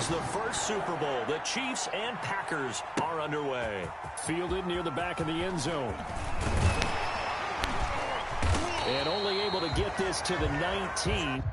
is the first Super Bowl. The Chiefs and Packers are underway. Fielded near the back of the end zone. And only able to get this to the 19.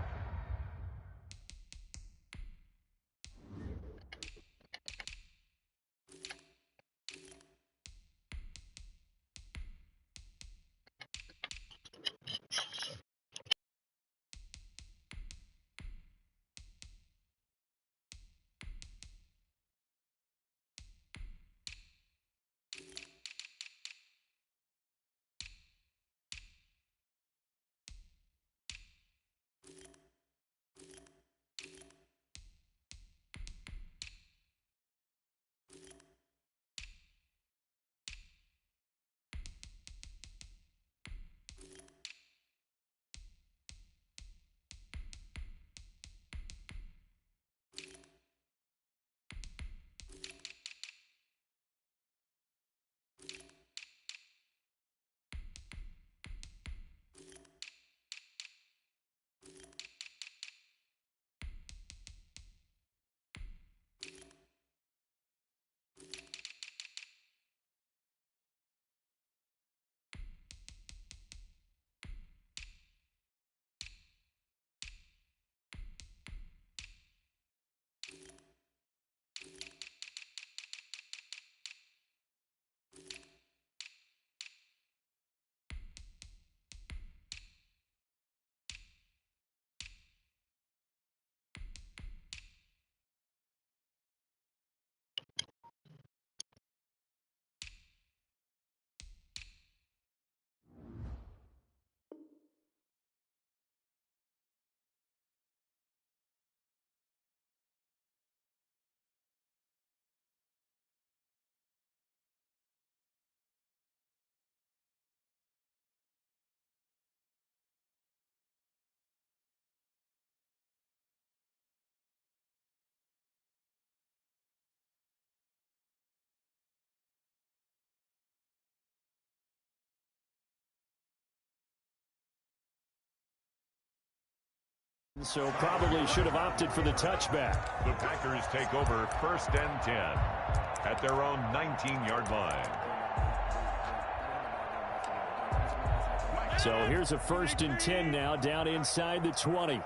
So probably should have opted for the touchback. The Packers take over 1st and 10 at their own 19-yard line. So here's a 1st and 10 now down inside the 20.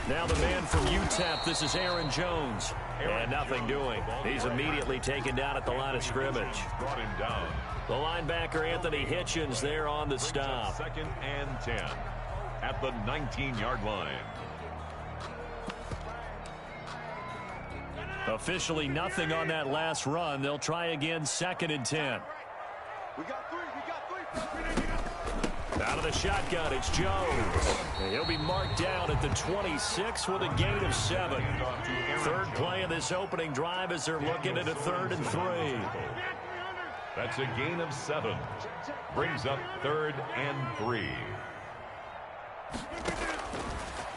Now the man from UTEP, this is Aaron Jones. And nothing doing. He's immediately taken down at the line of scrimmage. Brought him down. The linebacker, Anthony Hitchens, there on the stop. 2nd and 10 at the 19-yard line. Officially nothing on that last run. They'll try again 2nd and 10. We got three. Out of the shotgun, it's Jones. And he'll be marked down at the 26 with a gain of 7. Third play of this opening drive as they're looking at a 3rd and 3. That's a gain of 7. Brings up 3rd and 3.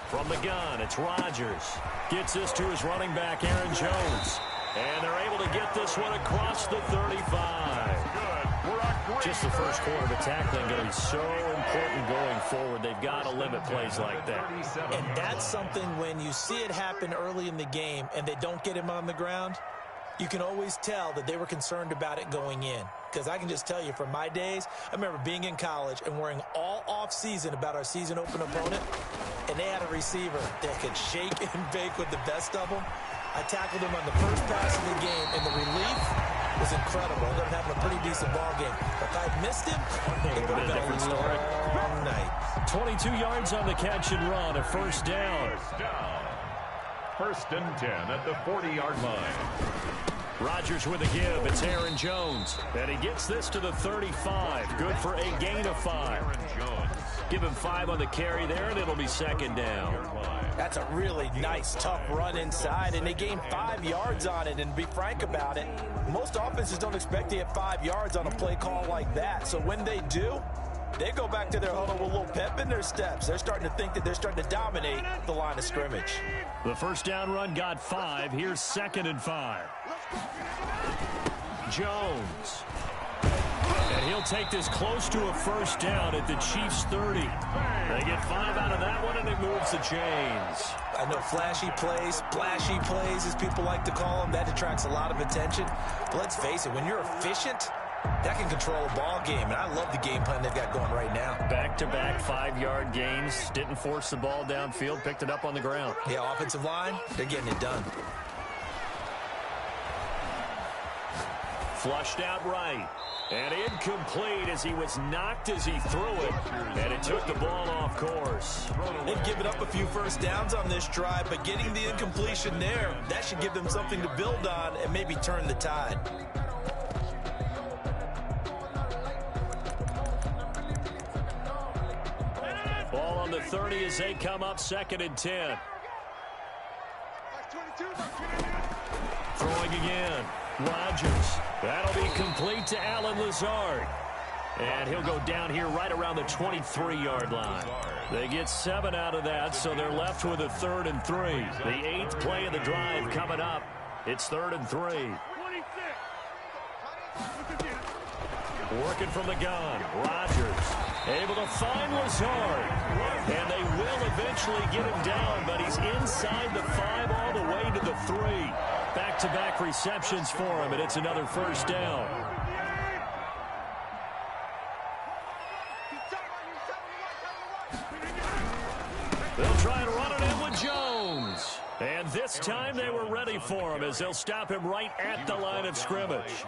From the gun, it's Rodgers. Gets this to his running back, Aaron Jones. And they're able to get this one across the 35. Just the first quarter of the tackling going to be so important going forward. They've got to limit plays like that. And that's something when you see it happen early in the game and they don't get him on the ground, you can always tell that they were concerned about it going in. Because I can just tell you from my days, I remember being in college and worrying all off-season about our season open opponent, and they had a receiver that could shake and bake with the best of them. I tackled him on the first pass of the game, and the relief was incredible. I ended up having a pretty decent ball game. If I had missed him, it would have been a different story. Long night. 22 yards on the catch and run, a 1st down. 1st and 10 at the 40-yard line. Rodgers with a give. It's Aaron Jones. And he gets this to the 35. Good for a gain of 5. Give him 5 on the carry there, and it'll be 2nd down. That's a really nice, tough run inside, and they gained 5 yards on it. And to be frank about it, most offenses don't expect to get 5 yards on a play call like that. So when they do, they go back to their huddle with a little pep in their steps. They're starting to think that they're starting to dominate the line of scrimmage. The 1st down run got 5. Here's 2nd and 5. Jones. And he'll take this close to a first down at the Chiefs' 30. They get 5 out of that one, and it moves the chains. I know flashy plays, as people like to call them, that attracts a lot of attention. But let's face it, when you're efficient, that can control a ball game, and I love the game plan they've got going right now. Back-to-back 5-yard gains. Didn't force the ball downfield. Picked it up on the ground. Yeah, offensive line, they're getting it done. Flushed out right. And incomplete as he was knocked as he threw it. And it took the ball off course. They've given up a few first downs on this drive, but getting the incompletion there, that should give them something to build on and maybe turn the tide. Ball on the 30 as they come up 2nd and 10. Throwing again. Rodgers. That'll be complete to Allen Lazard. And he'll go down here right around the 23-yard line. They get 7 out of that, so they're left with a 3rd and 3. The 8th play of the drive coming up. It's 3rd and 3. Working from the gun. Rodgers able to find Lazard. And they will eventually get him down, but he's inside the 5 all the way to the 3. Back-to-back receptions for him, and it's another first down. They'll try and run it in with Jones. And this time they were ready for him as they'll stop him right at the line of scrimmage.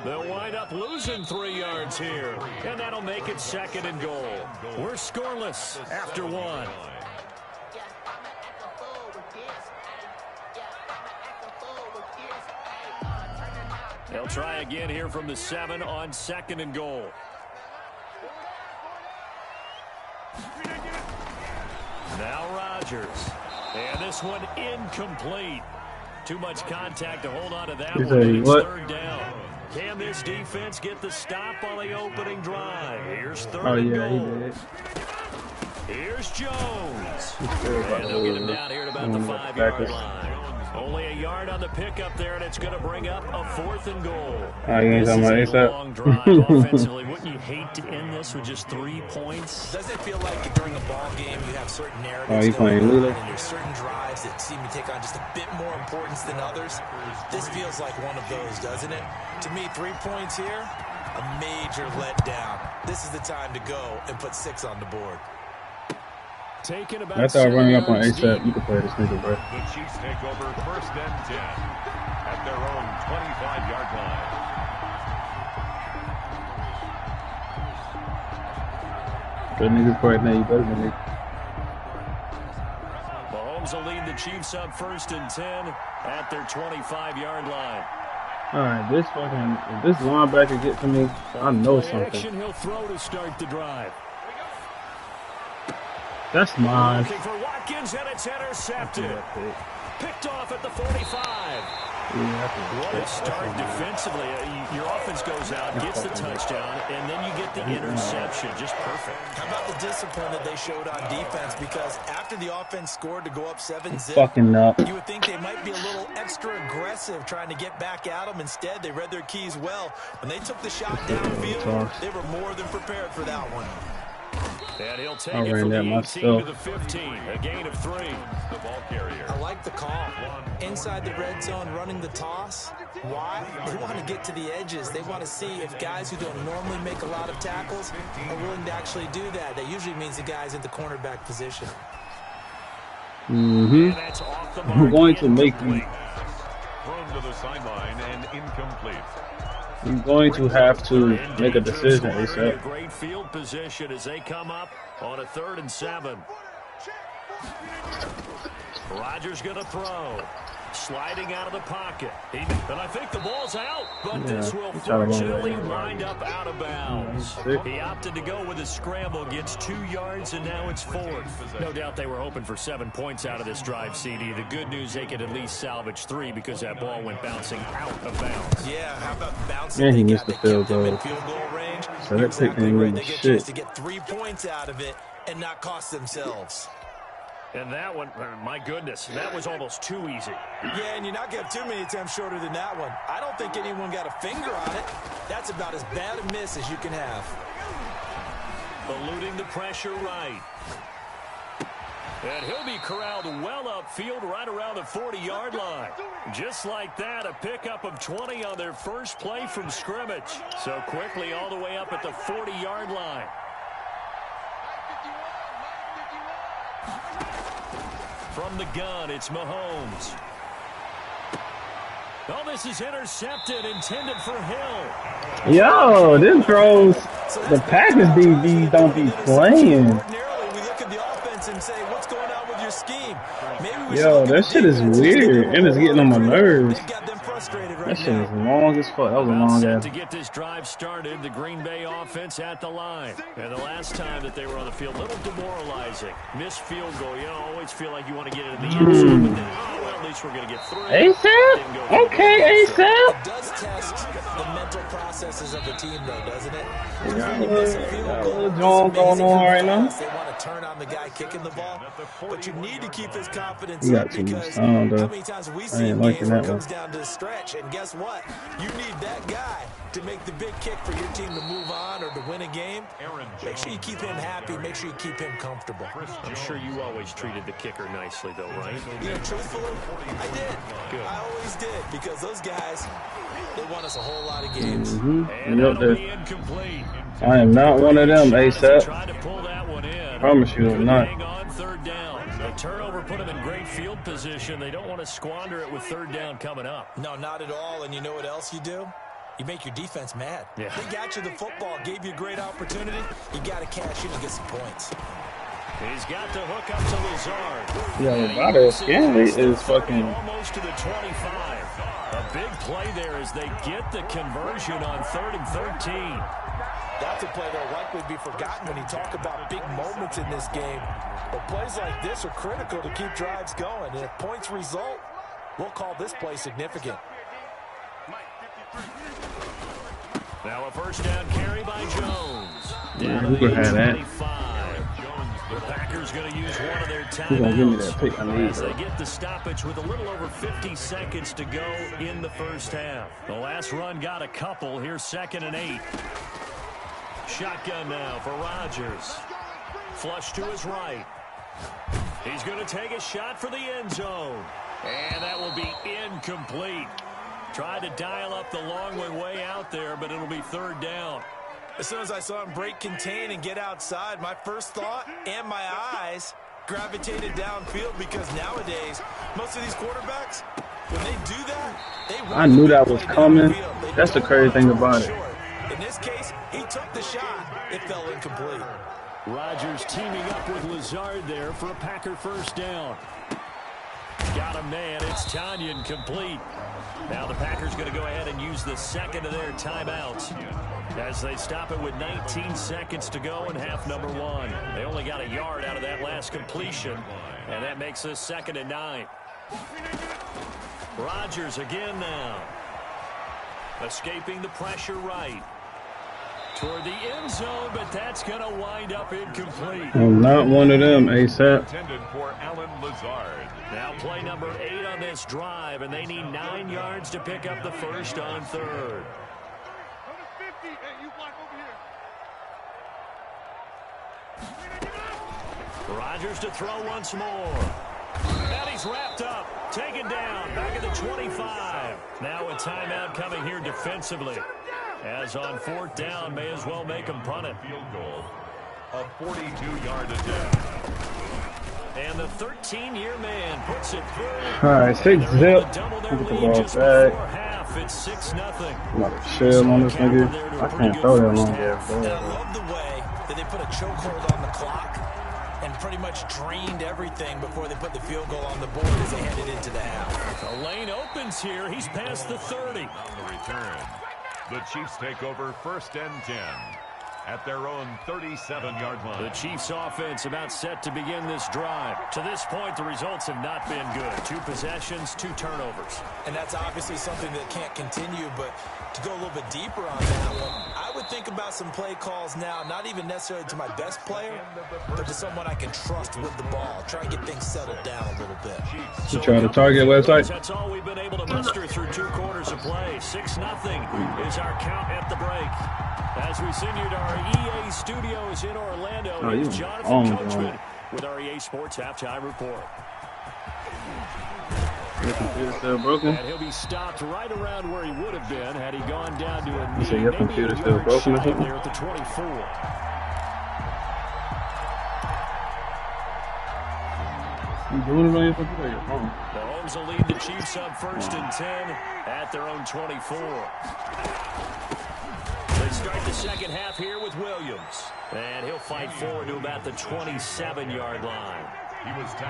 They'll wind up losing 3 yards here, and that'll make it 2nd and goal. We're scoreless after 1. They'll try again here from the 7 on 2nd and goal. Now Rodgers. And this one incomplete. Too much contact to hold on to that one. It's 3rd down. Can this defense get the stop on the opening drive? Here's 3rd and goal. Here's Jones. And they'll get him down here at about the 5-yard line. Only a yard on the pickup there, and it's going to bring up a 4th and goal. This is a long drive offensively. Wouldn't you hate to end this with just 3 points? Doesn't it feel like during a ball game you have certain narratives going on, and there's certain drives that seem to take on just a bit more importance than others? This feels like one of those, doesn't it? To me, 3 points here, a major letdown. This is the time to go and put 6 on the board. That's how running up on ASAP. You can play this nigga, bro. The Chiefs take over 1st and 10 at their own 25-yard line. Good niggas right now. You better than me. Mahomes will lead the Chiefs up 1st and 10 at their 25-yard line. All right, if this linebacker gets to me, I know something. Action he'll throw to start the drive. That's mine. Looking for Watkins, and it's intercepted. Picked off at the 45. What a start defensively. Your offense goes out, gets the touchdown, and then you get the interception. Just perfect. How about the discipline that they showed on defense? Because after the offense scored to go up 7-zip, fucking up. You would think they might be a little extra aggressive trying to get back at them. Instead, they read their keys well. When they took the shot downfield, they were more than prepared for that one. And he'll take it from the 18 to the 15, a gain of 3. The ball carrier. I like the call. Inside the red zone, running the toss. Why? They want to get to the edges. They want to see if guys who don't normally make a lot of tackles are willing to actually do that. That usually means the guys at the cornerback position. I'm going to make you. Thrown to the sideline and incomplete. I'm going to have to make a decision ASAP. Great field position as they come up on a 3rd and 7. Rodgers going to throw. Sliding out of the pocket. And I think the ball's out, but this will fortunately wind up out of bounds. He opted to go with a scramble, gets 2 yards, and now it's 4th. No doubt they were hoping for 7 points out of this drive, CD. The good news, they could at least salvage 3 because that ball went bouncing out of bounds. Yeah, how about bouncing? And he missed the field goal. Range. So that's exactly right. They get a chance to get 3 points out of it and not cost themselves. And that one, my goodness, that was almost too easy. Yeah, and you're not going to have too many attempts shorter than that one. I don't think anyone got a finger on it. That's about as bad a miss as you can have. Eluding the pressure right. And he'll be corralled well upfield right around the 40-yard line. Just like that, a pickup of 20 on their first play from scrimmage. So quickly all the way up at the 40-yard line. From the gun, it's Mahomes. Oh, this is intercepted, intended for Hill. Yo, this throws. The Packers DBs don't be playing. Ordinarily, we look at the offense and say, what's going on with your scheme? Yo, that shit is weird, and it's getting on my nerves. Frustrated right that shit is long as fuck. That was a long ass. To get this drive started, the Green Bay offense at the line. And the last time that they were on the field, a little demoralizing. Missed field goal. You always feel like you want to get it in the end zone, but then, oh, well, at least we're going to get through. ASAP? Okay, ASAP. It does test the mental processes of the team, though, doesn't it? Got a little John going on right now. They want to turn on the guy kicking the ball, but you need to keep his confidence You up got too much because sound, though. how many times we see in games where it comes down to the stretch, and guess what? You need that guy to make the big kick for your team to move on or to win a game. Make sure you keep him happy. Make sure you keep him comfortable. I'm sure you always treated the kicker nicely, though, right? You know, truthfully, I did. Good. I always did because those guys, they won us a whole lot of games. And that'll be incomplete. I am not one of them, ASAP. Tried to pull that one in. Promise you I'm not. Hang on third down. The turnover put them in great field position. They don't want to squander it with third down coming up. No, not at all. And you know what else you do? You make your defense mad. Yeah. They got you the football, gave you a great opportunity. You got to cash in and get some points. He's got the hook up to Lazard. Yeah, Nevada Scanley is fucking. Almost to the 25. A big play there as they get the conversion on 3rd and 13. That's a play that'll likely be forgotten when you talk about big moments in this game. But plays like this are critical to keep drives going. And if points result, we'll call this play significant. Now a first down carry by Jones. Yeah, who could have that? The Packers going to use one of their Who's gonna give me that timeouts pick I need? as they get the stoppage with a little over 50 seconds to go in the first half. The last run got a couple. Here's 2nd and 8. Shotgun now for Rodgers. Flush to his right. He's going to take a shot for the end zone. And that will be incomplete. Tried to dial up the long way out there, but it'll be 3rd down. As soon as I saw him break contain and get outside, my first thought and my eyes gravitated downfield because nowadays, most of these quarterbacks, when they do that, they I knew that was coming. That's the crazy thing about it. In this case, he took the shot. It fell incomplete. Rodgers teaming up with Lazard there for a Packer first down. Got a man. It's Tanyan complete. Now the Packers going to go ahead and use the second of their timeouts as they stop it with 19 seconds to go in half number 1. They only got a yard out of that last completion, and that makes this 2nd and 9. Rodgers again now. Escaping the pressure right. Toward the end zone, but that's going to wind up incomplete. I'm not one of them, ASAP. Intended for Alan Lazard. Now play number 8 on this drive, and they need 9 yards to pick up the first on 3rd. Rodgers to throw once more. And he's wrapped up. Taken down. Back at the 25. Now a timeout coming here defensively. As on 4th down, may as well make them punt it. Field goal. A 42-yard attempt. And the 13-year man puts it through. All right, 6-zip. Get the ball back. It's 6-0. I'm about to shell on this nigga. I can't throw that long ass ball. I love the way that they put a chokehold on the clock and pretty much drained everything before they put the field goal on the board as they headed into the half. The lane opens here. He's past the 30. On the return, the Chiefs take over 1st and 10 at their own 37-yard line. The Chiefs offense about set to begin this drive. To this point, the results have not been good. 2 possessions, 2 turnovers. And that's obviously something that can't continue, but to go a little bit deeper on that one, I would think about some play calls now, not even necessarily to my best player, but to someone I can trust with the ball. Try and get things settled down a little bit. You try to target website? That's all we've been able to muster through 2 quarters of play. 6-0 is our count at the break. As we send you to our EA studios in Orlando, here's Jonathan Coachman with our EA Sports Halftime Report. Your computer's still broken? And he'll be stopped right around where he would have been had he gone down to a knee. You say your computer's still broken or something? There at the 24. You doing it on your computer or your phone? Mahomes will lead the Chiefs up 1st and 10 at their own 24. They start the second half here with Williams. And he'll fight forward to about the 27-yard line.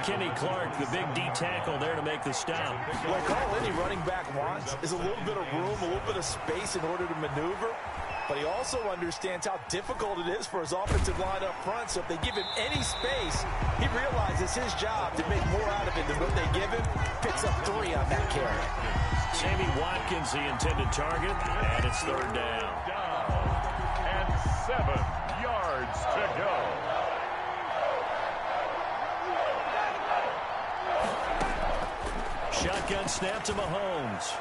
Kenny Clark, the big D tackle there to make the stop. Like all any running back wants is a little bit of room, a little bit of space in order to maneuver. But he also understands how difficult it is for his offensive line up front. So if they give him any space, he realizes his job to make more out of it than what they give him. Picks up 3 on that carry. Sammy Watkins, the intended target, and it's 3rd down. And 7 yards to go. Shotgun snap to Mahomes.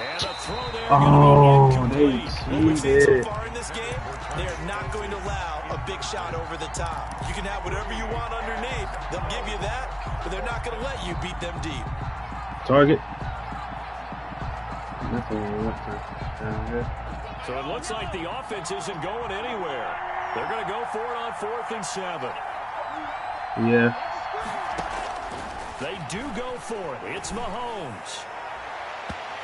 And a throw there. Oh, they What we've seen so cheated. far in this game, they are not going to allow a big shot over the top. You can have whatever you want underneath. They'll give you that, but they're not going to let you beat them deep. Target. That's what we went to. Down here. So it looks like the offense isn't going anywhere. They're going to go for it on 4th and 7. Yeah. They do go for it. It's Mahomes.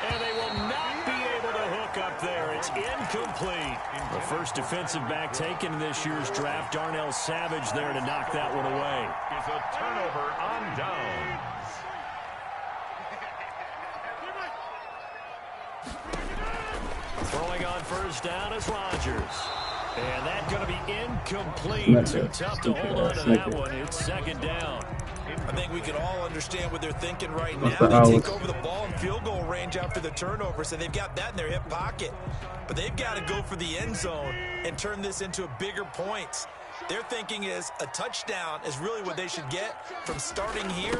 And they will not be able to hook up there. It's incomplete. The first defensive back taken in this year's draft, Darnell Savage, there to knock that one away. Is a turnover on downs. Throwing on 1st down is Rodgers. And that's going to be incomplete. Too tough to hold on to that one. It's 2nd down. I think we can all understand what they're thinking right now. They take over the ball in field goal range after the turnover, so they've got that in their hip pocket. But they've got to go for the end zone and turn this into a bigger points. Their thinking is a touchdown is really what they should get from starting here.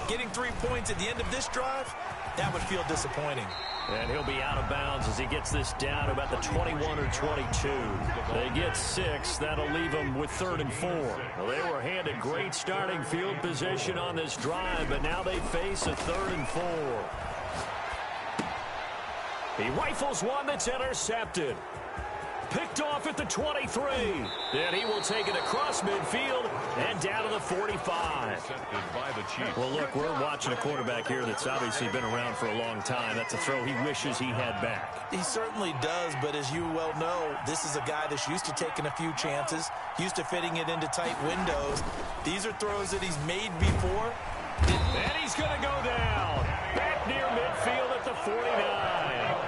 Getting 3 points at the end of this drive, that would feel disappointing. And he'll be out of bounds as he gets this down to about the 21 or 22. They get 6. That'll leave them with 3rd and 4. Well, they were handed great starting field position on this drive, but now they face a 3rd and 4. He rifles one that's intercepted. Picked off at the 23. And he will take it across midfield and down to the 45. Well, look, we're watching a quarterback here that's obviously been around for a long time. That's a throw he wishes he had back. He certainly does, but as you well know, this is a guy that's used to taking a few chances, used to fitting it into tight windows. These are throws that he's made before. And he's going to go down. Back near midfield at the 49.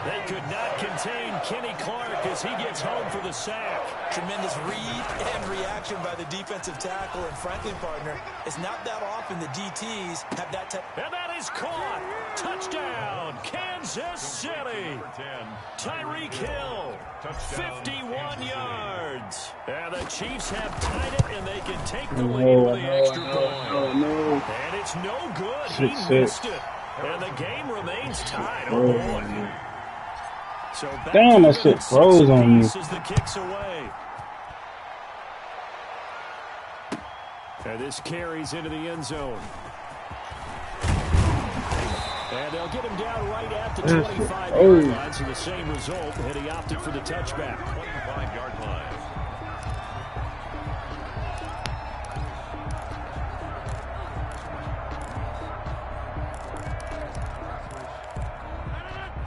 They could not contain Kenny Clark as he gets home for the sack. Tremendous read and reaction by the defensive tackle. And frankly, partner, it's not that often the DTs have that type. And that is caught. Touchdown, Kansas City. Tyreek Hill, 51 yards. And the Chiefs have tied it, and they can take the lead with the extra point. No. And it's no good. 6-6. He missed it. And the game remains tied. Oh, boy. So damn, that shit froze on me. As the kicks away. And this carries into the end zone. And they'll get him down right at the 25-yard line. So the same result, and he opted for the touchback. 25-yard line.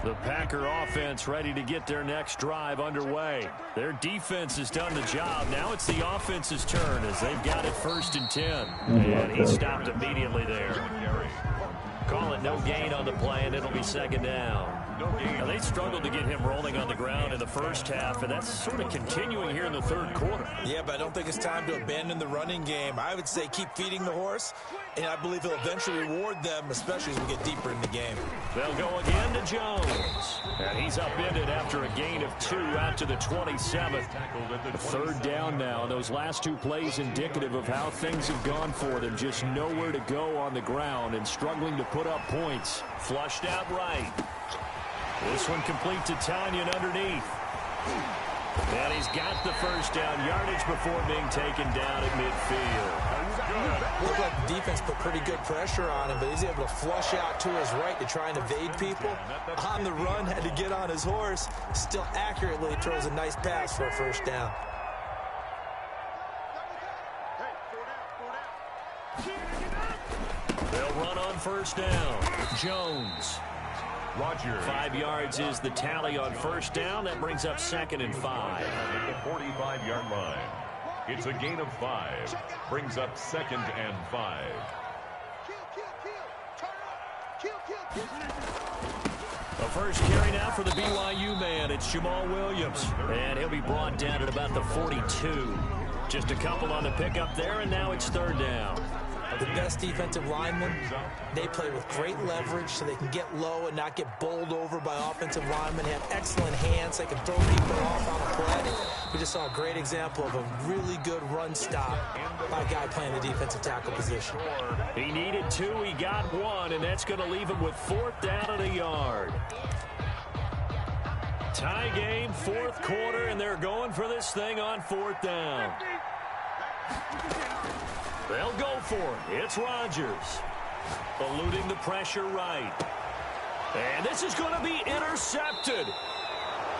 The Packer offense ready to get their next drive underway. Their defense has done the job. Now it's the offense's turn as they've got it 1st and 10. And he stopped immediately there. Call it no gain on the play, and it'll be second down. Now, they struggled to get him rolling on the ground in the first half, and that's sort of continuing here in the third quarter. Yeah, but I don't think it's time to abandon the running game. I would say keep feeding the horse, and I believe he'll eventually reward them, especially as we get deeper in the game. They'll go again to Jones. And he's upended after a gain of 2 out to the 27th. Third down now, and those last 2 plays indicative of how things have gone for them. Just nowhere to go on the ground and struggling to put up points. Flushed out right. This one complete to Tanyan underneath. And he's got the first down yardage before being taken down at midfield. Looked like the defense put pretty good pressure on him, but he's able to flush out to his right to try and evade people. On the run, had to get on his horse. Still accurately throws a nice pass for a first down. They'll run on first down. Jones. Roger. 5 yards is the tally on first down. That brings up 2nd and 5. At the 45-yard line. It's a gain of 5. Brings up 2nd and 5. A first carry now for the BYU man. It's Jamal Williams. And he'll be brought down at about the 42. Just a couple on the pickup there, and now it's 3rd down. The best defensive linemen, they play with great leverage so they can get low and not get bowled over by offensive linemen. They have excellent hands. They can throw people off on a play. We just saw a great example of a really good run stop by a guy playing the defensive tackle position. He needed 2. He got 1, and that's going to leave him with 4th down and a yard. Tie game, 4th quarter, and they're going for this thing on 4th down. They'll go for it. It's Rodgers. Eluding the pressure right. And this is going to be intercepted.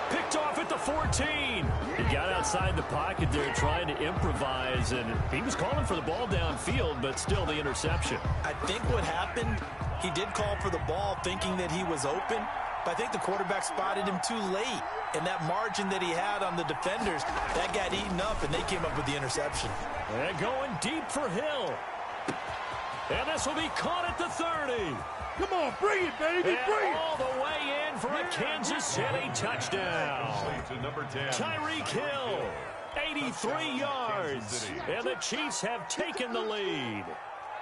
Picked off at the 14. He got outside the pocket there trying to improvise, and he was calling for the ball downfield, but still the interception. I think what happened, he did call for the ball thinking that he was open, but I think the quarterback spotted him too late. And that margin that he had on the defenders, that got eaten up, and they came up with the interception. And going deep for Hill. And this will be caught at the 30. Come on, bring it, baby, And bring it. all the way in for a Kansas City touchdown. To number 10. Tyreek Hill, 83 yards. And the Chiefs have taken the lead.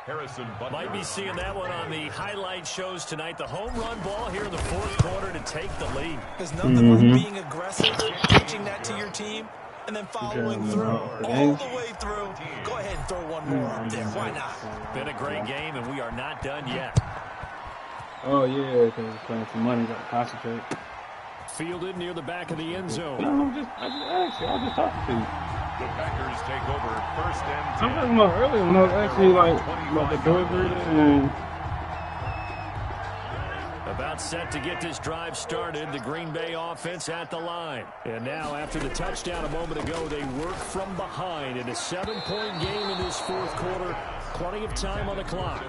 Harrison Butler. Might be seeing that one on the highlight shows tonight. The home run ball here in the 4th quarter to take the lead. There's nothing like being aggressive, pitching that to your team, and then following through all the way through. Go ahead and throw one more up there. Why not? Been a great game, and we are not done yet. Oh, yeah, because we're playing some money. Got to concentrate. Fielded near the back of the end zone. No, I just asked you. I just talked to you. The Packers take over 1st and 10. I'm talking about earlier when I was actually like about the door greeter and About set to get this drive started, the Green Bay offense at the line. And now, after the touchdown a moment ago, they work from behind in a 7-point game in this 4th quarter. Plenty of time on the clock.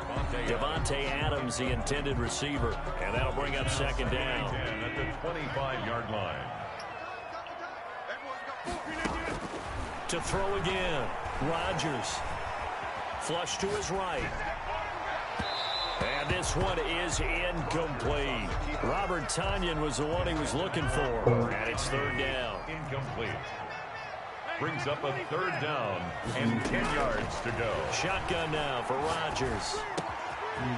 Devontae Adams, the intended receiver. And that'll bring up 2nd down. At the 25-yard line. To throw again, Rodgers. Flush to his right. And this one is incomplete. Robert Tanyan was the one he was looking for. And it's 3rd down. Incomplete. Brings up a 3rd down and 10 yards to go. Shotgun now for Rodgers.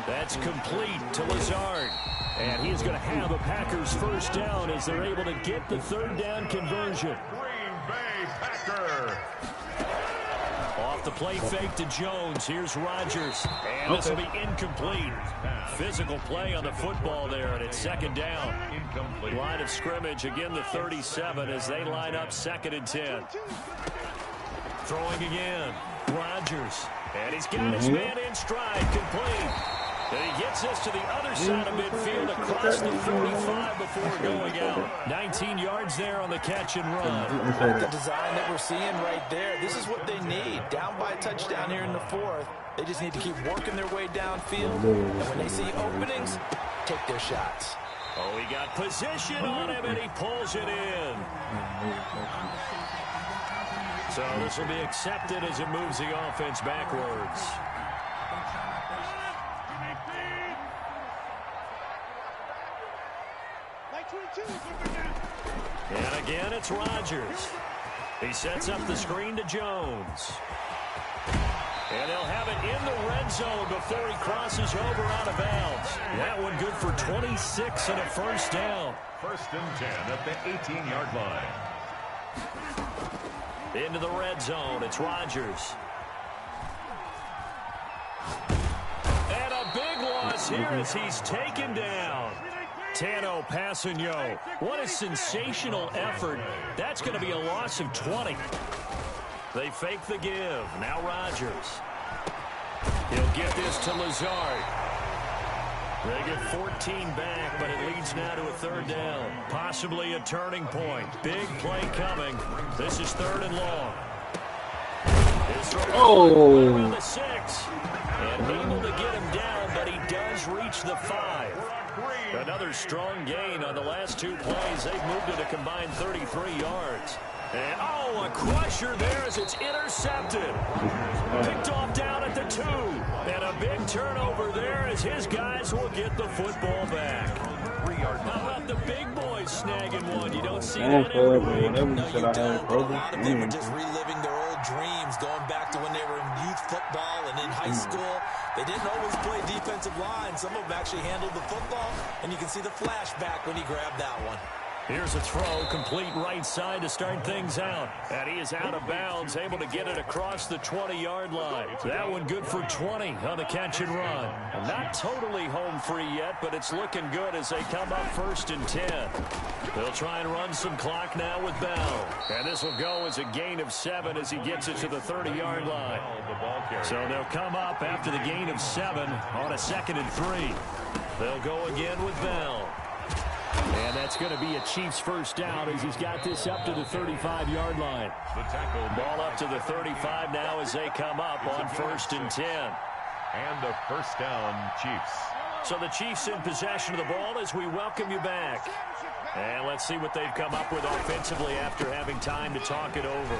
That's complete to Lazard. And he is going to have a Packers first down as they're able to get the 3rd down conversion. Green Bay Packer. Off the play fake to Jones. Here's Rodgers. And this will be incomplete. Physical play on the football there, and it's 2nd down. Incomplete. Line of scrimmage, again the 37 as they line up 2nd and 10. Throwing again. Rodgers. And he's got his man in stride, complete. And he gets this to the other side of midfield across the 45 before going out. 19 yards there on the catch and run. The design that we're seeing right there, this is what they need. Down by a touchdown here in the 4th. They just need to keep working their way downfield. And when they see openings, take their shots. Oh, he got position on him, and he pulls it in. So this will be accepted as it moves the offense backwards. And again, it's Rodgers. He sets up the screen to Jones. And they'll have it in the red zone before he crosses over out of bounds. That one good for 26 and a first down. 1st and 10 at the 18-yard line. Into the red zone, it's Rodgers. And a big loss here as he's taken down. Tano Passigno. What a sensational effort. That's going to be a loss of 20. They fake the give. Now Rodgers. He'll get this to Lazard. They get 14 back, but it leads now to a 3rd down. Possibly a turning point. Big play coming. This is 3rd and long. Around the 6. And able to get him down, but he does reach the 5. Another strong gain on the last 2 plays. They've moved it a combined 33 yards. And, a crusher there as it's intercepted. Picked off down at the 2. And a big turnover there as his guys will get the football back. How about the big boys snagging one? You don't see that every week. No, you don't. But a lot of them are just reliving their old dreams, going back to when they were in youth football and in high school. They didn't always play defensive line. Some of them actually handled the football, and you can see the flashback when he grabbed that one. Here's a throw, complete right side to start things out. And he is out of bounds, able to get it across the 20-yard line. That one good for 20 on the catch and run. Not totally home free yet, but it's looking good as they come up 1st and 10. They'll try and run some clock now with Bell. And this will go as a gain of 7 as he gets it to the 30-yard line. So they'll come up after the gain of 7 on a 2nd and 3. They'll go again with Bell. And that's going to be a Chiefs first down as he's got this up to the 35-yard line. The tackle. Ball up to the 35 now as they come up on 1st and 10. And a first down, Chiefs. So the Chiefs in possession of the ball as we welcome you back. And let's see what they've come up with offensively after having time to talk it over.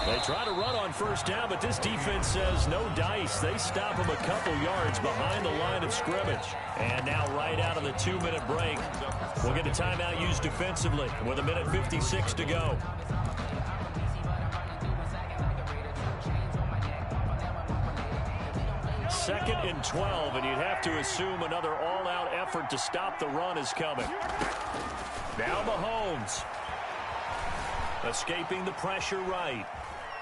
They try to run on first down, but this defense says no dice. They stop them a couple yards behind the line of scrimmage. And now right out of the 2-minute break, we'll get a timeout used defensively with 1:56 to go. Second and 12, and you'd have to assume another all-out effort to stop the run is coming. Now Mahomes. Escaping the pressure right.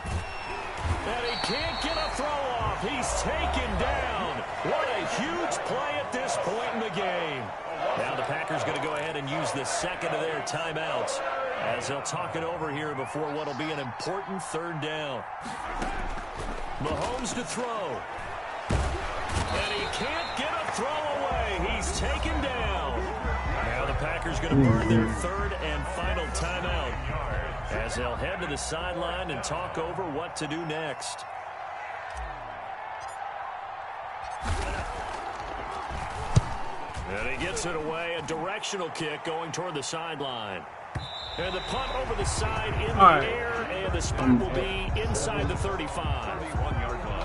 And he can't get a throw off. He's taken down. What a huge play at this point in the game. Now the Packers going to go ahead and use the second of their timeouts as they'll talk it over here before what will be an important 3rd down. Mahomes to throw. And he can't get a throw away. He's taken down. Now the Packers going to burn their 3rd and final timeout as they'll head to the sideline and talk over what to do next. And he gets it away. A directional kick going toward the sideline. And the punt over the side in the air, and the spot will be inside the 35. 31-yard line.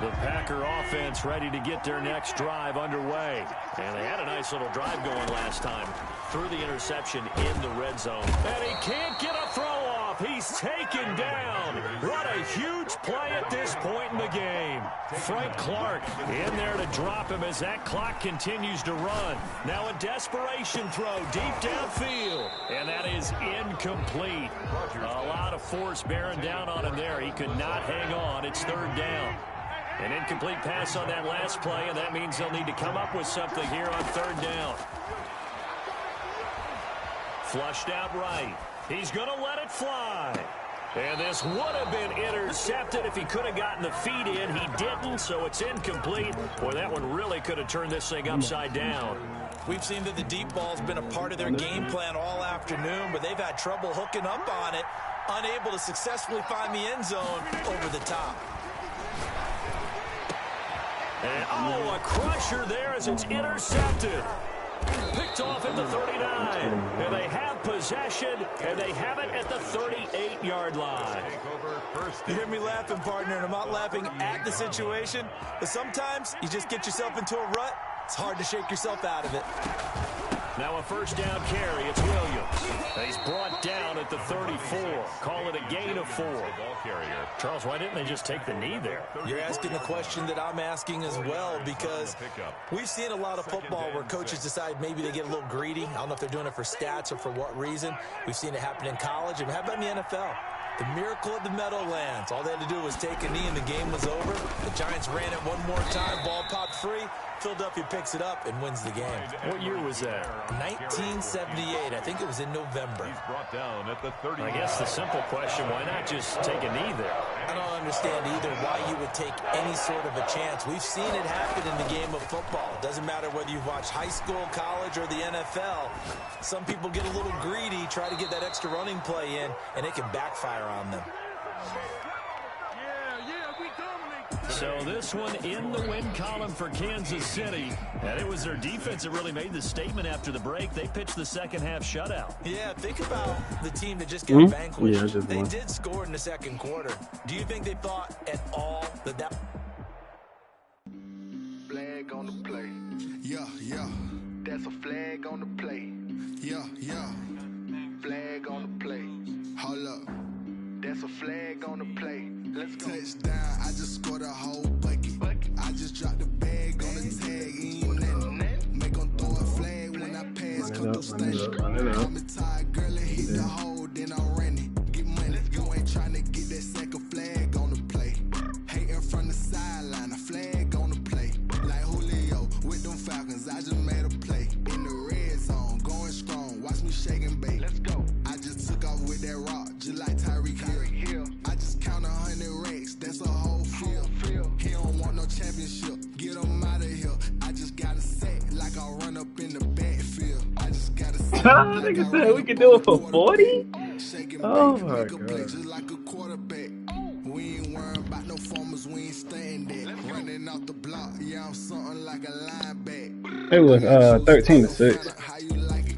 The Packer offense ready to get their next drive underway. And they had a nice little drive going last time through the interception in the red zone. And he can't get a throw off. He's taken down. What a huge play at this point in the game. Frank Clark in there to drop him as that clock continues to run. Now a desperation throw deep downfield. And that is incomplete. A lot of force bearing down on him there. He could not hang on. It's 3rd down. An incomplete pass on that last play, and that means they'll need to come up with something here on 3rd down. Flushed out right. He's going to let it fly. And this would have been intercepted if he could have gotten the feet in. He didn't, so it's incomplete. Boy, that one really could have turned this thing upside down. We've seen that the deep ball's been a part of their game plan all afternoon, but they've had trouble hooking up on it, unable to successfully find the end zone over the top. And, a crusher there as it's intercepted. Picked off at the 39. And they have possession, and they have it at the 38-yard line. You hear me laughing, partner, and I'm not laughing at the situation, but sometimes you just get yourself into a rut. It's hard to shake yourself out of it. Now a first down carry. It's Williams. He's brought down at the 34. Call it a gain of 4. Ball carrier. Charles, why didn't they just take the knee there? You're asking the question that I'm asking as well, because we've seen a lot of football where coaches decide maybe they get a little greedy. I don't know if they're doing it for stats or for what reason. We've seen it happen in college. And how about in the NFL? The miracle of the Meadowlands. All they had to do was take a knee and the game was over. The Giants ran it one more time. Ball popped free. Philadelphia picks it up and wins the game. What year was that? 1978. I think it was in November. He's brought down at the 30. I guess the simple question, why not just take a knee there? I don't understand either why you would take any sort of a chance. We've seen it happen in the game of football. It doesn't matter whether you've watched high school, college, or the NFL. Some people get a little greedy, try to get that extra running play in, and it can backfire on them. So this one in the win column for Kansas City. And it was their defense that really made the statement after the break. They pitched the second half shutout. Yeah, think about the team that just got vanquished. Yeah, they did score in the second quarter. Do you think they thought at all that flag on the play? Yeah, yeah. That's a flag on the play. Yeah, yeah. Flag on the play. Hold up. That's a flag on the play. Let's go. Touchdown, I just scored a whole bucket. I just dropped the bag on the tag. Ain't nothing. Make them throw a flag when I pass. Come through station. Call me tired, girl, and hit the hole, then I'm running. Get money. You ain't trying to get that second flag on the play. Hating from the sideline, a flag on the play. Like Julio with them Falcons, I just made a play. In the red zone, going strong. Watch me shake and bake. Let's go. I just took off with that rock, just like Tyreek Hill. I just count 100 racks, that's a whole field. He don't want no championship, get him out of here. I just gotta say, like I run up in the backfield. I just gotta say, nigga said we can do it for 40? Oh my God. Just like a quarterback. We ain't worrying about no formers, we ain't staying there. Running off the block, yeah, I'm something like a linebacker. It was 13-6. How you like it?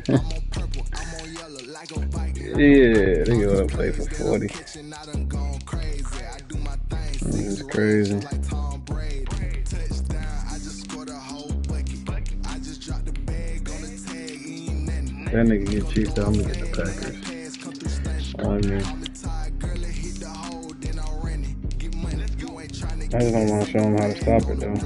I'm on purple, I'm on yellow, like a Viking. Yeah, they go play for 40. It's crazy. That nigga get cheesed out, I'm gonna get the Packers. I mean, I just don't want to show him how to stop it though.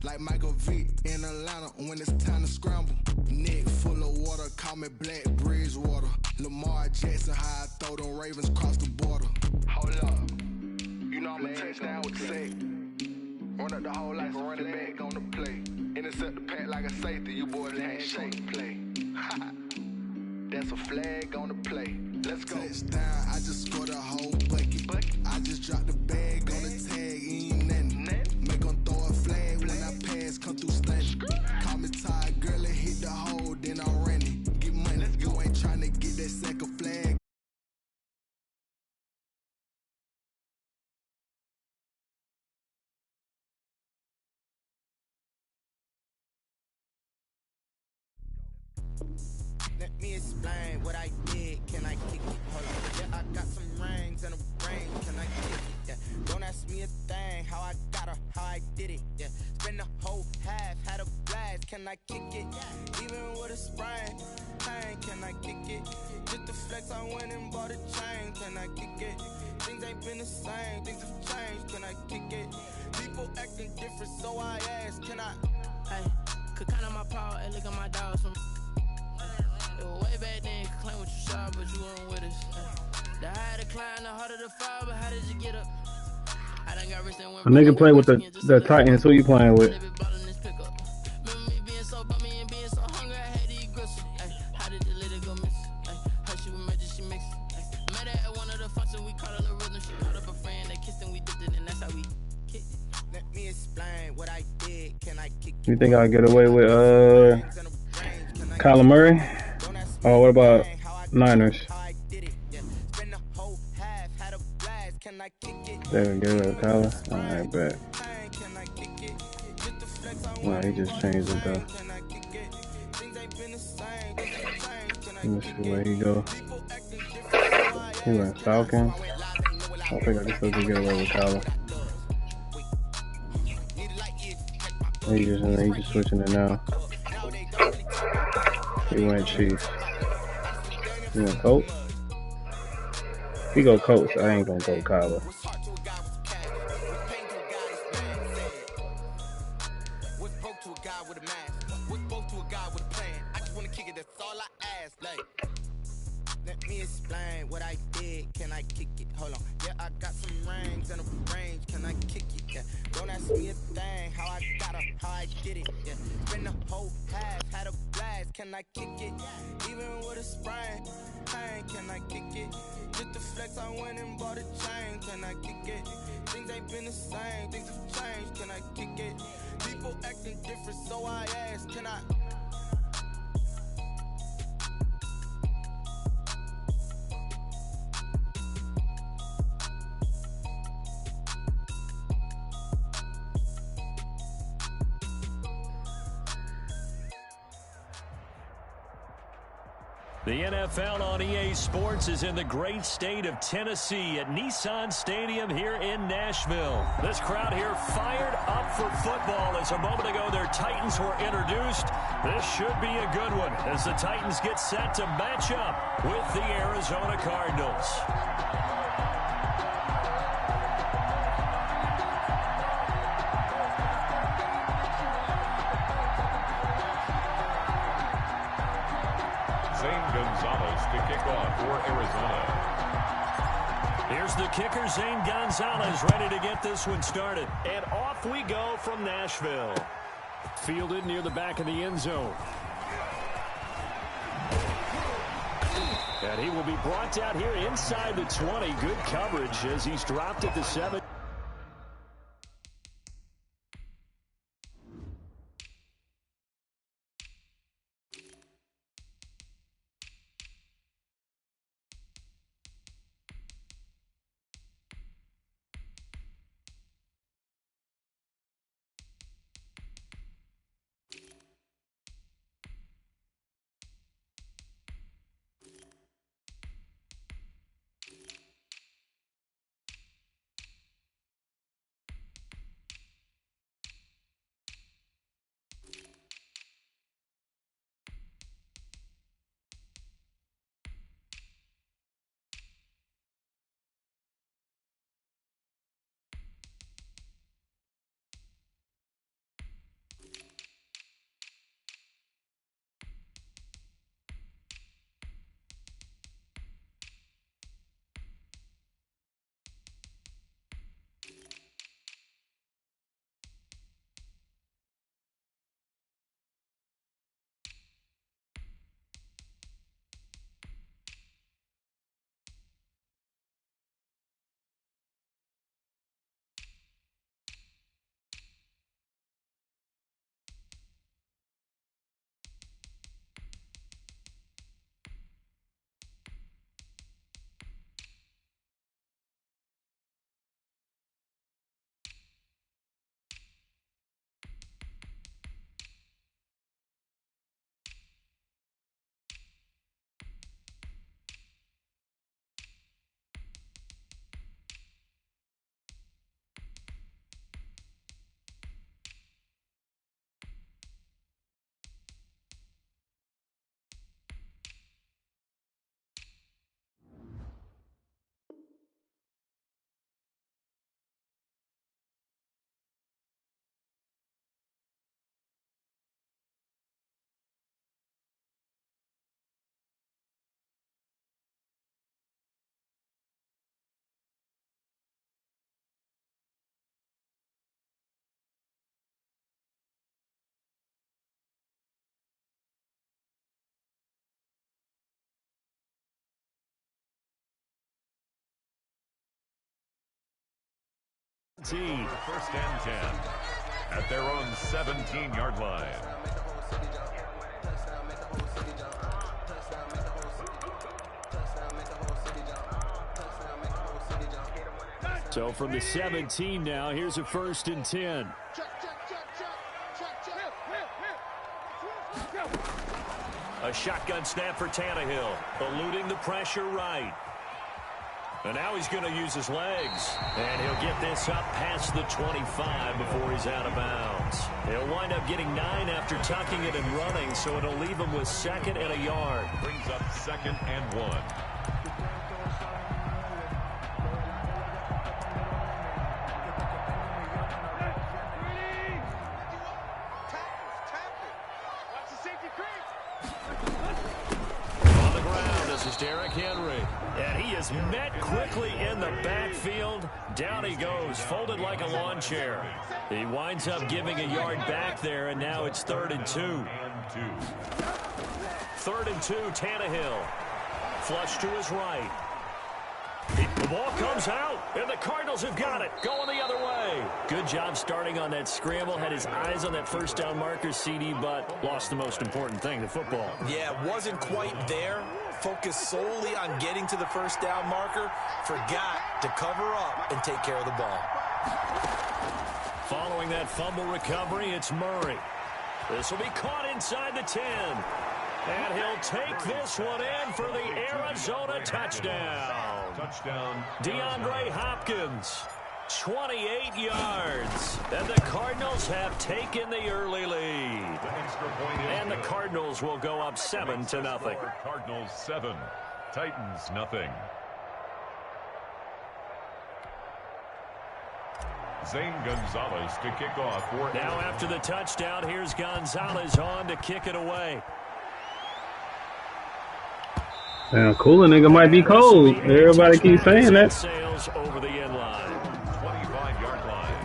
Like Michael V in Atlanta when it's time to scramble. Neck full of water, call me Black Bridgewater. Lamar Jackson, how I throw them Ravens across the border. Hold up, you know I'm a touchdown with the sack. Run up the whole like a running back on the play. Intercept the pack like a safety, you boys ain't shake play. That's a flag on the play. Let's go. Touchdown, I just scored a whole bucket. I just dropped the bag on the tag, ain't nothing. Make them throw a flag when I pass, come through stunning. Call me tired, girl, and hit the hole, then I'm running. Get money, you ain't trying to get that second flag. Let me explain what I did. Can I kick it? Hold on. Yeah, I got some rings and a ring. Can I kick it? Yeah. Don't ask me a thing. How I got her, how I did it. Yeah. Spend the whole half, had a blast. Can I kick it? Even with a sprain. Pain, can I kick it? Just the flex, I went and bought a chain. Can I kick it? Things ain't been the same. Things have changed. Can I kick it? People acting different, so I ask. Can I? Hey, could count on my power and look at my dogs from. Way back then, claim what you saw, but you weren't with us. The higher the climb, the harder the fall, but how did you get up? I done got rich and went. A nigga play with the Titans. Who you playing with? Remember me being so bummy and being so hungry, I had to eat gristle. How did the little go miss? How she was magic, she mixed. Met her at one of the functions, we caught her the rhythm. She caught up a friend, they kissed and we dipped it, and that's how we kicked it. Let me explain what I did. Can I kick it? You think I'll get away with Kyler Murray? Oh, what about Niners? They would get rid of Kyler? Alright, bet. Wow, he just changed it though. Let me see where he go. He went Falcons. I think I can still get away with Kyler. He just switching it now. He went Chiefs. He went Colts. If he go Colts, I ain't gonna go Kyler. Let me explain what I did. Can I kick it? Hold on. Yeah, I got some rings and a range. Can I kick it? Yeah. Don't ask me a thing. How I got her, how I did it. Yeah. Spend the whole half, had a blast. Can I kick it? Even with a sprain. Pain, can I kick it? Just the flex, I went and bought a chain. Can I kick it? Things ain't been the same. Things have changed. Can I kick it? People acting different, so I ask. Can I? The NFL on EA Sports is in the great state of Tennessee at Nissan Stadium here in Nashville. This crowd here fired up for football as a moment ago their Titans were introduced. This should be a good one as the Titans get set to match up with the Arizona Cardinals. To kick off for Arizona. Here's the kicker, Zane Gonzalez, ready to get this one started. And off we go from Nashville. Fielded near the back of the end zone. And he will be brought down here inside the 20. Good coverage as he's dropped at the 7. First and 10 at their own 17-yard line. So from the 17 now, here's a 1st and 10. A shotgun snap for Tannehill, eluding the pressure right. And now he's going to use his legs. And he'll get this up past the 25 before he's out of bounds. He'll wind up getting 9 after tucking it and running, so it'll leave him with 2nd and a yard. Brings up 2nd and 1. Derrick Henry. And he is met quickly in the backfield. Down he goes, folded like a lawn chair. He winds up giving a yard back there, and now it's 3rd and 2. 3rd and 2, Tannehill. Flush to his right. The ball comes out, and the Cardinals have got it. Going the other way. Good job starting on that scramble. Had his eyes on that first down marker, CD, but lost the most important thing, the football. Yeah, wasn't quite there. Focused solely on getting to the first down marker. Forgot to cover up and take care of the ball. Following that fumble recovery, it's Murray. This will be caught inside the 10. And he'll take this one in for the Arizona touchdown. Touchdown. DeAndre Hopkins, 28 yards. And the Cardinals have taken the early lead. The extra point is and the Cardinals will go up 7-0. Cardinals 7, Titans nothing. Zane Gonzalez to kick off. Now after the touchdown, here's Gonzalez on to kick it away. Damn, cooler nigga might be cold. Everybody keeps saying that. Sails over the end line. 25-yard line.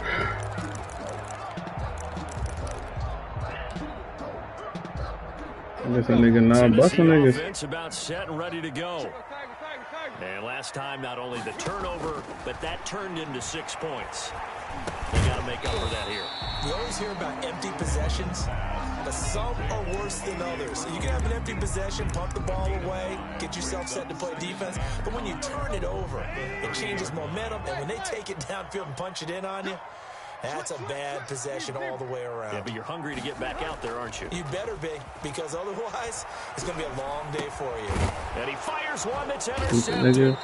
This a nigga non-busting niggas. Offense about set and ready to go. And last time, not only the turnover, but that turned into 6 points. They got to make up for that here. We always hear about empty possessions, but some are worse than others. You can have an empty possession, pump the ball away, get yourself set to play defense, but when you turn it over, it changes momentum, and when they take it downfield and punch it in on you, that's a bad possession all the way around. Yeah, but you're hungry to get back out there, aren't you? You better be, because otherwise, it's going to be a long day for you. And he fires one that's intercepted.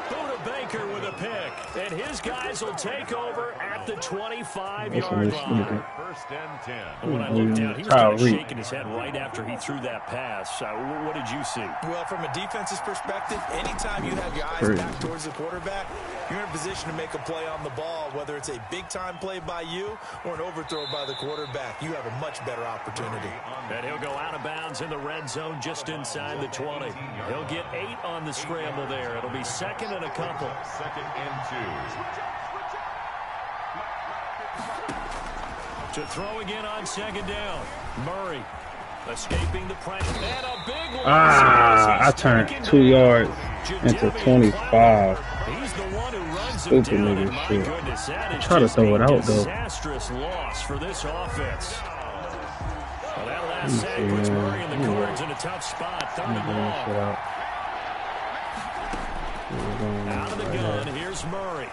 Buda Baker with a pick, and his guys will take over at the 25-yard line. First and 10. And when I looked down, he was kind of shaking his head right after he threw that pass. What did you see? Well, from a defense's perspective, anytime you have your eyes back towards the quarterback, you're in a position to make a play on the ball, whether it's a big-time play by you or an overthrow by the quarterback. You have a much better opportunity. And he'll go out of bounds in the red zone just inside the 20. He'll get 8 on the scramble there. It'll be 2nd and a couple. 2nd and 2. To throw again on 2nd down. Murray escaping the pressure. And a big one. I turned 2 yards into 25. He's the one who runs Stupid it down. nigga My shit. goodness, that is Try to just throw it a out, though. disastrous loss for this offense. Well, that last sack puts Murray and the Cards in a tough spot. 3rd and long. Out of the gun, here's Murray.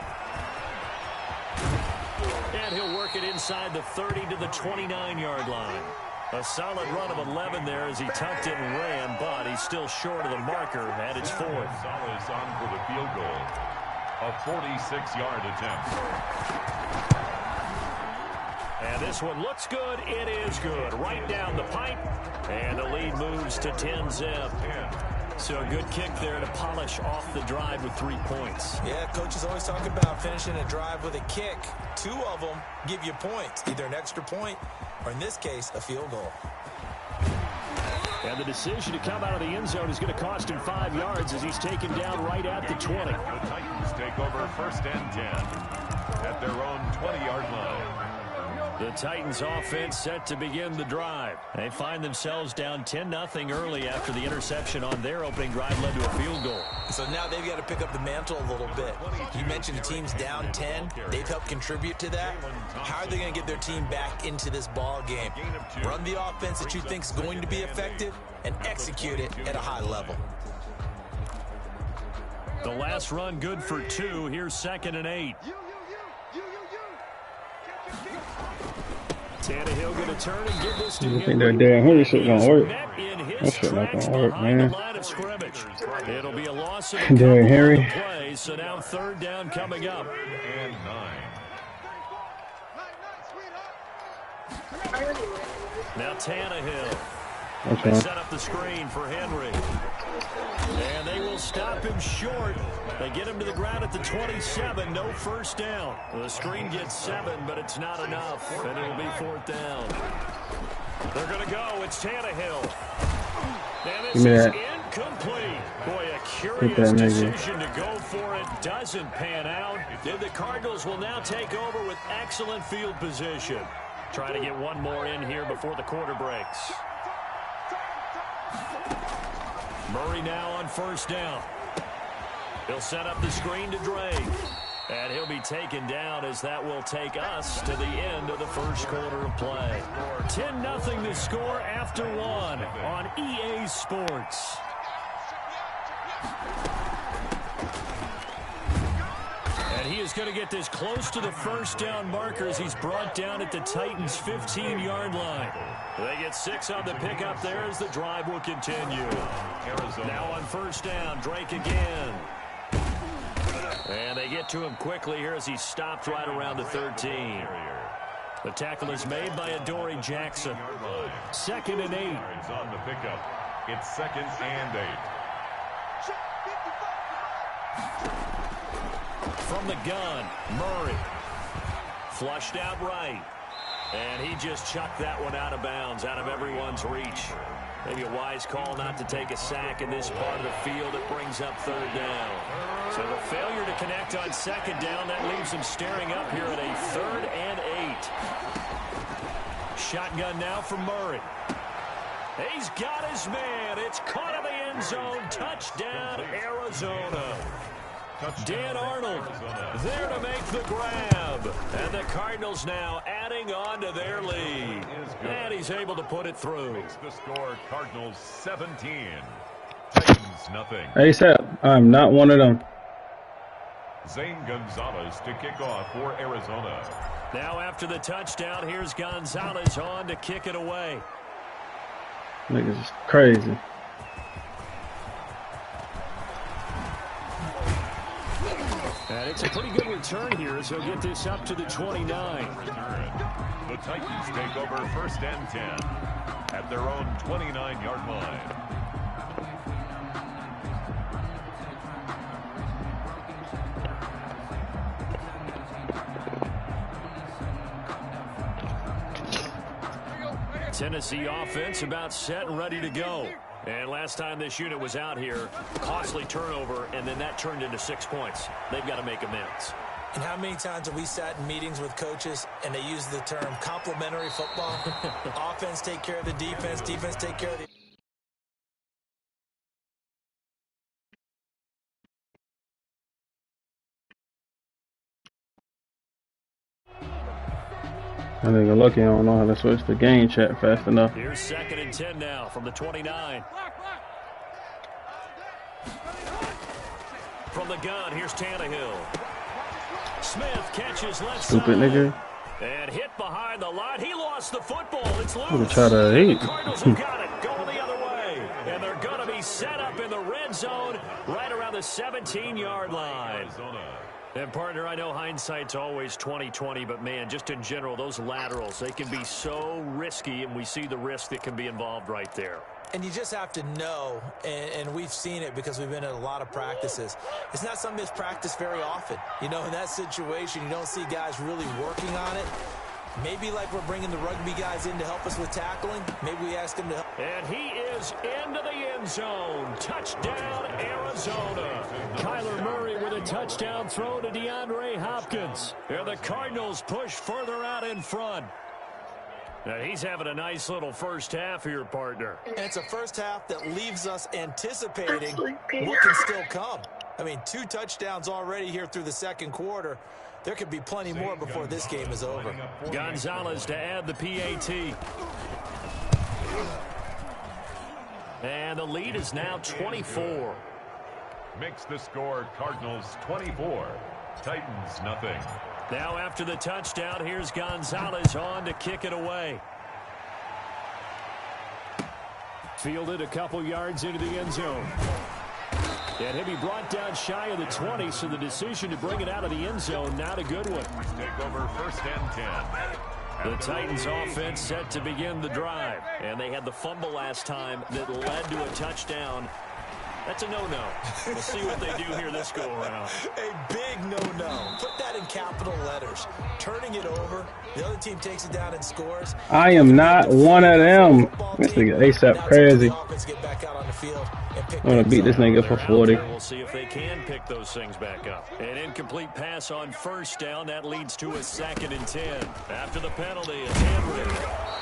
And he'll work it inside the 30 to the 29-yard line. A solid run of 11 there as he tucked it and ran, but he's still short of the marker at its 4th. Gonzalez on for the field goal. A 46-yard attempt. And this one looks good. It is good. Right down the pipe. And the lead moves to 10-zip. So a good kick there to polish off the drive with 3 points. Yeah, coaches always talk about finishing a drive with a kick. 2 of them give you points, either an extra point or, in this case, a field goal. And the decision to come out of the end zone is going to cost him 5 yards as he's taken down right at the 20. The Titans take over 1st and 10 at their own 20-yard line. The Titans offense set to begin the drive. They find themselves down 10-0 early after the interception on their opening drive led to a field goal. So now they've got to pick up the mantle a little bit. You mentioned the team's down 10. They've helped contribute to that. How are they going to get their team back into this ball game? Run the offense that you think is going to be effective and execute it at a high level. The last run good for 2. Here's 2nd and 8. Tannehill going to turn and give this to I think that damn Henry shit gonna work. That shit not tracks gonna work, behind man. the line of scrimmage. It'll be a loss of a Derrick couple Henry. on the play, so now third down coming up. And 9. Now Tannehill. Okay. They set up the screen for Henry. And they will stop him short. They get him to the ground at the 27. No first down. The screen gets 7, but it's not enough. And it'll be fourth down. They're going to go. It's Tannehill. And this is incomplete. Boy, a curious decision to go for it. Doesn't pan out. And the Cardinals will now take over with excellent field position. Try to get one more in here before the quarter breaks. Murray now on first down. He'll set up the screen to Drake. And he'll be taken down as that will take us to the end of the first quarter of play. 10-0 to score after 1 on EA Sports. And he is going to get this close to the first down marker as he's brought down at the Titans' 15-yard line. They get 6 on the pickup there as the drive will continue. Arizona. Now on first down, Drake again. And they get to him quickly here as he stopped right around the 13. The tackle is made by Adoree Jackson. 2nd and 8. It's on the pickup. It's 2nd and 8. From the gun, Murray. Flushed out right. And he just chucked that one out of bounds, out of everyone's reach. Maybe a wise call not to take a sack in this part of the field. It brings up third down. So the failure to connect on second down, that leaves him staring up here at a 3rd and 8. Shotgun now for Murray. He's got his man. It's caught in the end zone. Touchdown, Arizona. Dan Arnold there to make the grab. And the Cardinals now adding on to their lead. And he's able to put it through. Makes the score Cardinals 17. Titans nothing. ASAP. I'm not one of them. Zane Gonzalez to kick off for Arizona. Now after the touchdown, here's Gonzalez on to kick it away. Niggas is crazy. And it's a pretty good return here as he'll get this up to the 29. The Titans take over 1st and 10 at their own 29-yard line. Tennessee offense about set and ready to go. And last time this unit was out here, costly turnover, and then that turned into 6 points. They've got to make amends. And how many times have we sat in meetings with coaches and they use the term complementary football? Offense take care of the defense, defense take care of the... I think I'm lucky I don't know how to switch the game chat fast enough. Here's 2nd and 10 now from the 29. From the gun, here's Tannehill. Smith catches left Stupid side. nigga. And hit behind the line. He lost the football. It's loose. I'm gonna try to eat. The Cardinals have got it. Going the other way. And they're going to be set up in the red zone right around the 17-yard line. And, partner, I know hindsight's always 20/20, but, man, just in general, those laterals, they can be so risky, and we see the risk that can be involved right there. And you just have to know, and we've seen it because we've been at a lot of practices. It's not something that's practiced very often. You know, in that situation, you don't see guys really working on it. Maybe like we're bringing the rugby guys in to help us with tackling. Maybe we ask them to help. And he is into the end zone. Touchdown, Arizona. Kyler Murray with a touchdown throw to DeAndre Hopkins. And the Cardinals push further out in front. Now he's having a nice little first half here, partner. And it's a first half that leaves us anticipating what can still come. I mean, 2 touchdowns already here through the second quarter. There could be plenty more before this game is over. Gonzalez to add the PAT. And the lead is now 24. Makes the score Cardinals 24. Titans nothing. Now after the touchdown, here's Gonzalez on to kick it away. Fielded a couple yards into the end zone. And he'll be brought down shy of the 20, so the decision to bring it out of the end zone, not a good one. Take over 1st and 10. The Titans offense set to begin the drive. And they had the fumble last time that led to a touchdown. That's a no-no. We'll see what they do here this go-around. A big no-no. Put that in capital letters. Turning it over, the other team takes it down and scores. I am not one of them. This nigga ASAP crazy. I'm gonna beat this nigga for 40. We'll see if they can pick those things back up. An incomplete pass on 1st down. That leads to a 2nd and 10. After the penalty, it's Henry.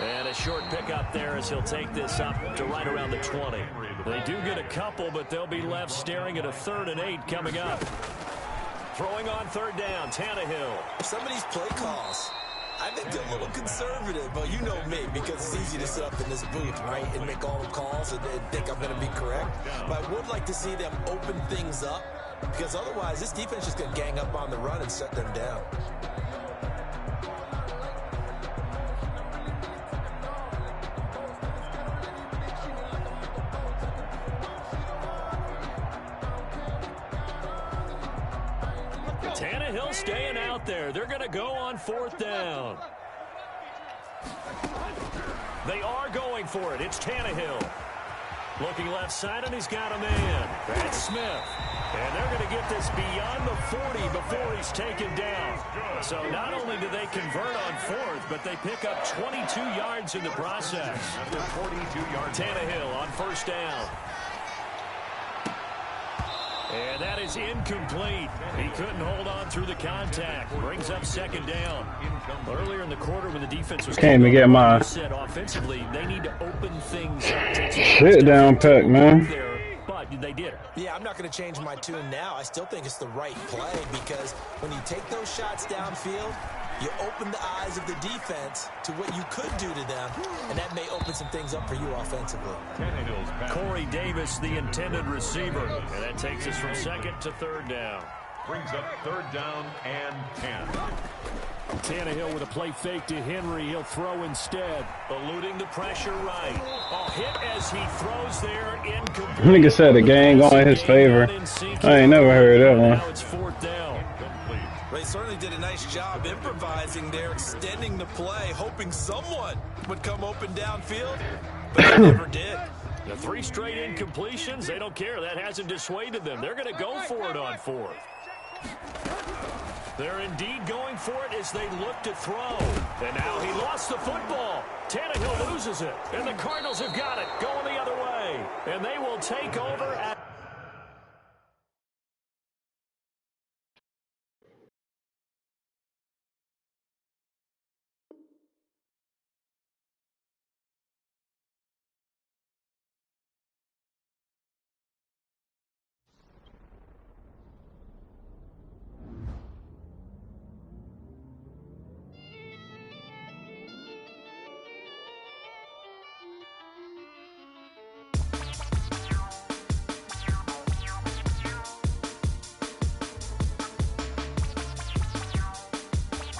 And a short pickup there as he'll take this up to right around the 20. They do get a couple, but they'll be left staring at a 3rd and 8 coming up. Throwing on 3rd down, Tannehill. Some of these play calls, I think they're a little conservative, but you know me, because it's easy to sit up in this booth, right, and make all the calls and think I'm going to be correct. But I would like to see them open things up, because otherwise this defense is just going to gang up on the run and shut them down. Tannehill staying out there. They're going to go on 4th down. They are going for it. It's Tannehill. Looking left side, and he's got a man. That's Smith. And they're going to get this beyond the 40 before he's taken down. So not only do they convert on 4th, but they pick up 22 yards in the process. After 42 yards. Tannehill on 1st down. And that is incomplete. He couldn't hold on through the contact. Brings up 2nd down. Earlier in the quarter when the defense was can't even get my set offensively, they need to open things up. Sit down, Peck, man. But they did. Yeah, I'm not going to change my tune now. I still think it's the right play because when you take those shots downfield, you open the eyes of the defense to what you could do to them, and that may open some things up for you offensively. Corey Davis, the intended receiver, and that takes us from 2nd to 3rd down. Brings up 3rd down and 10. Tannehill with a play fake to Henry. He'll throw instead. Eluding the pressure right. A hit as he throws there. Incomplete. Nigga said the game going in his favor. I ain't never heard that one. Now it's 4th down. They certainly did a nice job improvising there, extending the play, hoping someone would come open downfield, but they never did. The 3 straight incompletions, they don't care. That hasn't dissuaded them. They're going to go for it on 4th. They're indeed going for it as they look to throw. And now he lost the football. Tannehill loses it. And the Cardinals have got it going the other way. And they will take over at...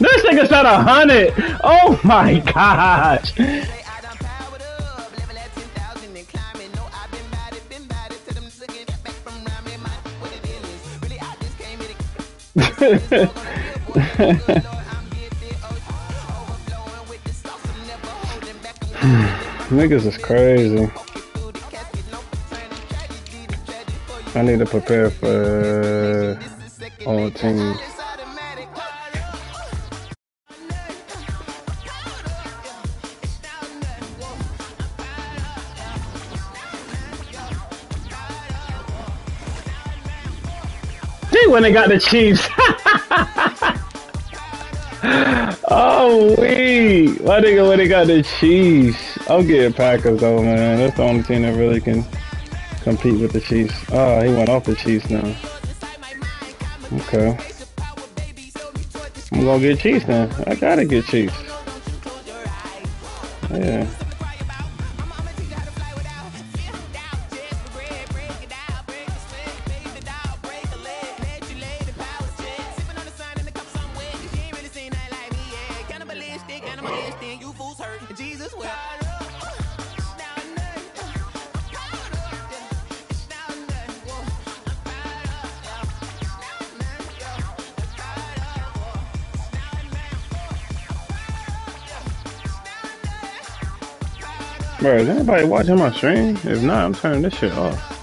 This nigga's at 100. Oh my gosh. Niggas is crazy. I need to prepare for all teams. When they got the Chiefs. Oh, wait. My nigga, when they got the Chiefs. I'm getting Packers, though, man. That's the only team that really can compete with the Chiefs. Oh, he went off the Chiefs now. Okay. I'm going to get Chiefs then. I got to get Chiefs. Yeah. Bro, is anybody watching my stream? If not, I'm turning this shit off.